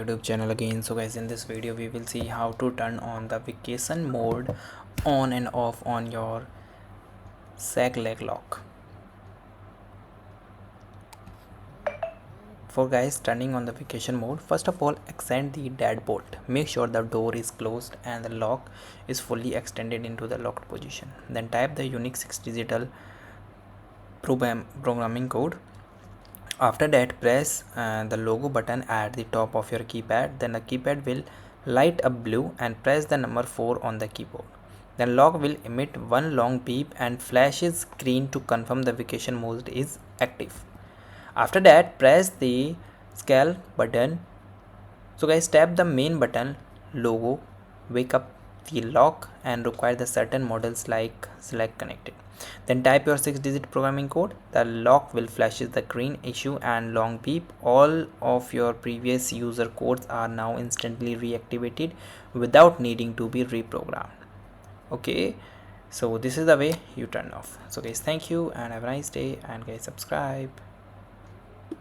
YouTube channel again. So guys, in this video we will see how to turn on the vacation mode on and off on your sag leg lock. For guys, turning on the vacation mode, first of all extend the deadbolt. Make sure the door is closed and the lock is fully extended into the locked position. Then type the unique 6 digital programming code. After that, press the logo button at the top of your keypad. Then the keypad will light up blue and press the number 4 on the keyboard. Then lock will emit one long beep and flashes green to confirm the vacation mode is active. After that, press the scale button. So guys, tap the main button logo, wake up the lock and require the certain models like select connected. Then type your 6-digit programming code. The lock will flashes the green issue and long beep. All of your previous user codes are now instantly reactivated without needing to be reprogrammed. Okay, so this is the way you turn off. So guys, thank you and have a nice day, and guys subscribe.